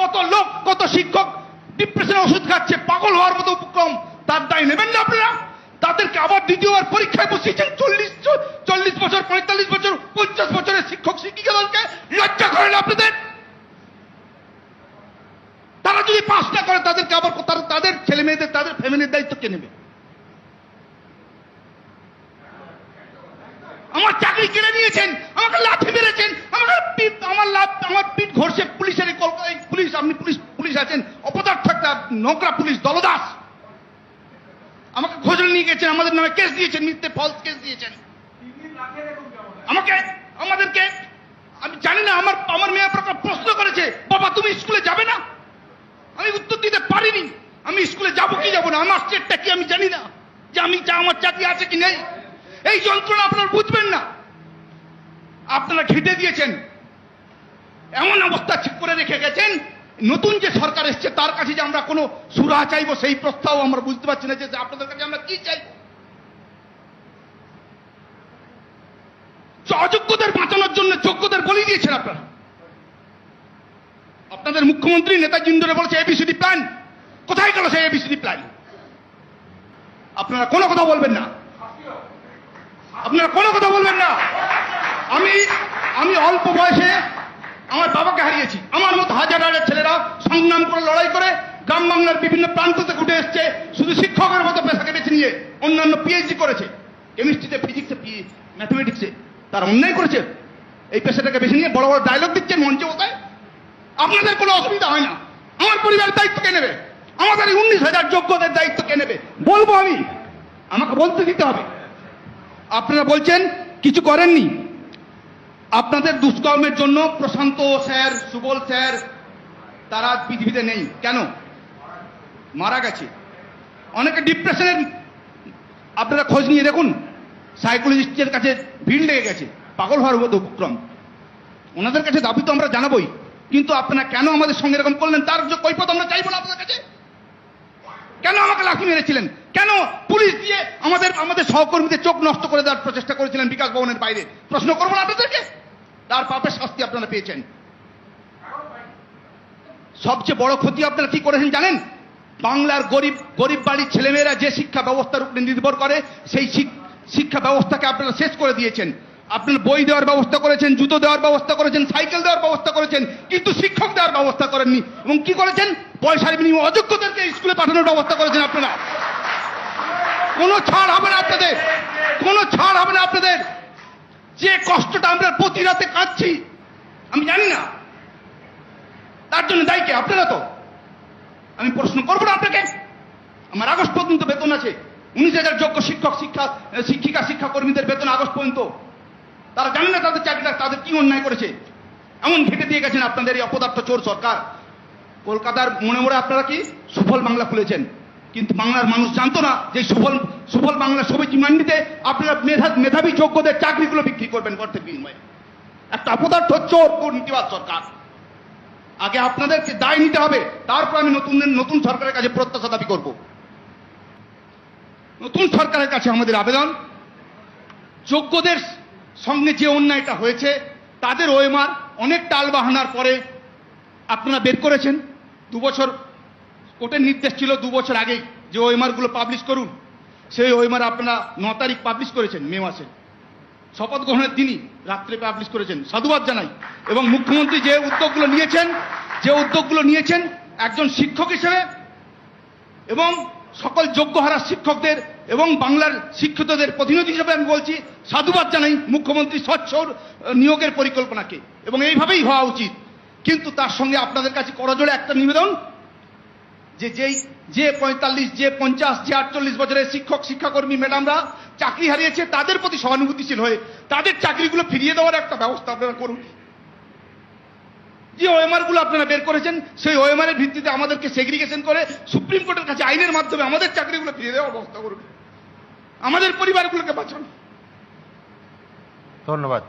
কত লোক, কত শিক্ষক ডিপ্রেশনের ওষুধ খাচ্ছে, পাগল হওয়ার মতো উপক্রম, তার দায় নেবেন না আপনারা? তাদেরকে আবার দ্বিতীয়বার পরীক্ষায় বসিয়েছেন 40 বছর, 45 বছর, 50 বছরের শিক্ষক শিক্ষিকাদেরকে। লজ্জা করে না আপনাদের? তারা যদি পাস না করে তাদেরকে আবার তাদের ছেলে মেয়েদের, তাদের ফ্যামিলির দায়িত্ব কে নেবে? আমার চাকরি কেড়ে নিয়েছেন, আমাকে লাঠি মেরেছেন, আমার পিঠ ঘষে পুলিশের পুলিশ, আপনি পুলিশ আছেন, অপদার্থ একটা নোংরা পুলিশ দলদাস, আমাকে খোঁজ নিয়ে গেছেন, আমাদের নামে কেস দিয়েছেন, মিথ্যে ফলস কেস দিয়েছেন আমাদেরকে। আমি জানি না, আমার মেয়ে প্রশ্ন করেছে, বাবা তুমি স্কুলে যাবে না? আমি উত্তর দিতে পারিনি। আমি স্কুলে যাবো কি যাবো না, আমার স্টেটটা কি আমি জানি না, যে আমার চাকরি আছে কি নেই। এই যন্ত্রণা আপনারা বুঝবেন না। আপনারা ঘেঁটে দিয়েছেন, এমন অবস্থা ঠিক করে রেখে গেছেন, নতুন যে সরকার এসছে তার কাছে যে আমরা কোনো সুরাহা চাইবো সেই প্রস্তাব আমরা বুঝতে পারছি না, যে আপনাদের কাছে আমরা কি চাই। অযোগ্যদের বাঁচানোর জন্য যোগ্যদের বলি দিয়েছেন আপনারা। আপনাদের মুখ্যমন্ত্রী নেতাজি ইন্দোরে বলেছে এবিসিডি প্ল্যান, কোথায় গেল সেই এবিসিডি প্ল্যান? আপনারা কোনো কথা বলবেন না, আপনারা কোনো কথা বলবেন না। আমি অল্প বয়সে আমার বাবাকে হারিয়েছি, আমার মতো হাজার হাজার ছেলেরা সংগ্রাম করে, লড়াই করে গ্রাম বাংলার বিভিন্ন প্রান্ত থেকে উঠে এসছে, শুধু শিক্ষকের মতো পেশাকে বেছে নিয়ে অন্যান্য পিএইচডি করেছে, কেমিস্ট্রিতে, ফিজিক্সে, ম্যাথমেটিক্সে। তারা অন্যায় করেছে, এই পেশাটাকে বেছে নিয়ে বড় বড় ডায়লগ দিচ্ছেন মঞ্চে কোথায়। আপনাদের কোনো অসুবিধা হয় না। আমার পরিবারের দায়িত্ব কে নেবে? আমাদের এই 19,000 যোগ্যদের দায়িত্ব কে নেবে? বলবো আমি, আমাকে বলতে দিতে হবে। আপনারা বলছেন কিছু করেননি। আপনাদের দুষ্কর্মের জন্য প্রশান্ত স্যার, সুবল স্যার, তারা পৃথিবীতে নেই। কেন? মারা গেছে। অনেকে ডিপ্রেশনের, আপনারা খোঁজ নিয়ে দেখুন, সাইকোলজিস্টের কাছে ভিড় লেগে গেছে, পাগল হওয়ার মতো উপক্রম। ওনাদের কাছে দাবি তো আমরা জানাবোই, কিন্তু আপনারা কেন আমাদের সঙ্গে এরকম করলেন তার যে কৈফিয়ত আমরা চাইবো না আপনাদের কাছে। কেন আমাকে লাঠি মেরেছিলেন? কেন পুলিশ দিয়ে আমাদের সহকর্মীদের চোখ নষ্ট করে দেওয়ার প্রচেষ্টা করেছিলেন বিকাশ ভবনের বাইরে? প্রশ্ন করবো না আপনাদেরকে? তার পাপের শাস্তি আপনারা পেয়েছেন। সবচেয়ে বড় ক্ষতি আপনারা কি করেছেন জানেন? বাংলার গরিব বাড়ির ছেলেমেয়েরা যে শিক্ষা ব্যবস্থার উপরে নির্ভর করে, সেই শিক্ষা ব্যবস্থাকে আপনারা শেষ করে দিয়েছেন। আপনারা বই দেওয়ার ব্যবস্থা করেছেন, জুতো দেওয়ার ব্যবস্থা করেছেন, সাইকেল দেওয়ার ব্যবস্থা করেছেন, কিন্তু শিক্ষক দেওয়ার ব্যবস্থা করেননি। এবং কি করেছেন? পয়সার বিনিময়ে অযোগ্যদেরকে স্কুলে পাঠানোর ব্যবস্থা করেছেন আপনারা। কোনো ছাড় হবে না আপনাদের, কোনো ছাড় হবে না আপনাদের। যে কষ্টটা আমরা প্রতি রাতে কাটছি, আমি জানি না তার জন্য দায়ী কে? আপনারা তো। আমি প্রশ্ন করবো না আপনাকে। আমার আগস্ট পর্যন্ত বেতন আছে, 19,000 যোগ্য শিক্ষক, শিক্ষাকর্মীদের বেতন আগস্ট পর্যন্ত। তারা জানে না তাদের চাকরিটা, তাদের কি অন্যায় করেছে। এমন ঘেটে দিয়ে গেছেন আপনাদের এই অপদার্থ চোর সরকার। কলকাতার মনে মনে আপনারা কি সুফল বাংলা খুলেছেন, কিন্তু বাংলার মানুষ জানতো না যে সুফল বাংলা সবজি মান্ডিতে আপনারা মেধাবী যোগ্যদের চাকরিগুলো বিক্রি করবেন অর্থের বিনিময়ে। একটা অপদার্থ চোর দুর্নীতিবাদ সরকার। আগে আপনাদেরকে দায় নিতে হবে, তারপর আমি নতুন সরকারের কাছে প্রত্যাশা দাবি করব। নতুন সরকারের কাছে আমাদের আবেদন, যোগ্যদের সঙ্গে যে অন্যায়টা হয়েছে তাদের ওএমআর অনেক টালবাহানার পরে আপনারা বের করেছেন। 2 বছর কোর্টের নির্দেশ ছিল 2 বছর আগেই যে ওএমআর গুলো পাবলিশ করুন। সেই ওএমআর আপনারা 9 তারিখ পাবলিশ করেছেন, মে মাসে শপথ গ্রহণের দিনই রাত্রে পাবলিশ করেছেন, সাধুবাদ জানাই। এবং মুখ্যমন্ত্রী যে উদ্যোগগুলো নিয়েছেন একজন শিক্ষক হিসেবে, এবং সকল যোগ্যহারা শিক্ষকদের এবং বাংলার শিক্ষিতদের প্রতিনিধি হিসেবে আমি বলছি, সাধুবাদ জানাই মুখ্যমন্ত্রী স্বচ্ছ নিয়োগের পরিকল্পনাকে, এবং এইভাবেই হওয়া উচিত। কিন্তু তার সঙ্গে আপনাদের কাছে করজোড়ে একটা নিবেদন, যে 45, যে 50, যে 48 বছরের শিক্ষাকর্মী ম্যাডামরা চাকরি হারিয়েছে তাদের প্রতি সহানুভূতিশীল হয়ে তাদের চাকরিগুলো ফিরিয়ে দেওয়ার একটা ব্যবস্থা আপনারা করুন। যে ওএমআর গুলো আপনারা বের করেছেন সেই ওএমআর এর ভিত্তিতে আমাদেরকে সেগ্রিগেশন করে সুপ্রিম কোর্টের কাছে আইনের মাধ্যমে আমাদের চাকরিগুলো ফিরিয়ে দেওয়ার ব্যবস্থা করুন, আমাদের পরিবারগুলোকে বাঁচান। ধন্যবাদ।